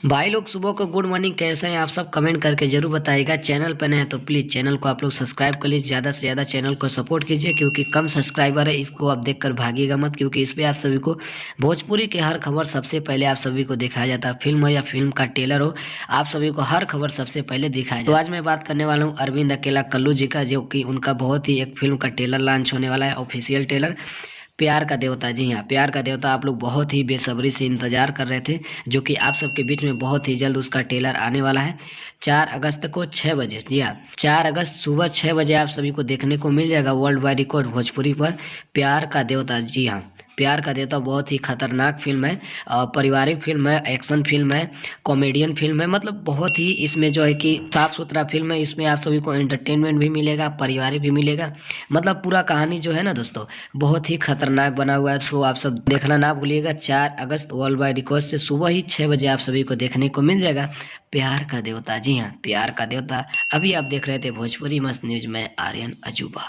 भाई लोग सुबह को गुड मॉर्निंग, कैसे हैं आप सब? कमेंट करके जरूर बताइएगा। चैनल पर नए हैं तो प्लीज़ चैनल को आप लोग सब्सक्राइब कर लीजिए। ज़्यादा से ज़्यादा चैनल को सपोर्ट कीजिए, क्योंकि कम सब्सक्राइबर है, इसको आप देखकर भागिएगा मत, क्योंकि इस पे आप सभी को भोजपुरी की हर खबर सबसे पहले आप सभी को दिखाया जाता है। फिल्म हो या फिल्म का ट्रेलर हो, आप सभी को हर खबर सबसे पहले दिखाया जाता है। तो आज मैं बात करने वाला हूँ अरविंद अकेला कल्लू जी का, जो कि उनका बहुत ही एक फिल्म का ट्रेलर लॉन्च होने वाला है, ऑफिशियल ट्रेलर प्यार का देवता। जी हाँ, प्यार का देवता आप लोग बहुत ही बेसब्री से इंतजार कर रहे थे, जो कि आप सबके बीच में बहुत ही जल्द उसका ट्रेलर आने वाला है। 4 अगस्त को 6 बजे, जी हाँ, 4 अगस्त सुबह 6 बजे आप सभी को देखने को मिल जाएगा वर्ल्ड वाइड रिकॉर्ड भोजपुरी पर प्यार का देवता। जी हाँ, प्यार का देवता बहुत ही खतरनाक फिल्म है, पारिवारिक फिल्म है, एक्शन फिल्म है, कॉमेडियन फिल्म है। मतलब बहुत ही इसमें जो है कि साफ सुथरा फिल्म है। इसमें आप सभी को एंटरटेनमेंट भी मिलेगा, पारिवारिक भी मिलेगा। मतलब पूरा कहानी जो है ना दोस्तों, बहुत ही खतरनाक बना हुआ है। सो आप सब देखना ना भूलिएगा। 4 अगस्त वर्ल्ड वाइड रिकॉर्ड से सुबह ही 6 बजे आप सभी को देखने को मिल जाएगा प्यार का देवता। जी हाँ, प्यार का देवता। अभी आप देख रहे थे भोजपुरी मस्त न्यूज में आर्यन अजूबा।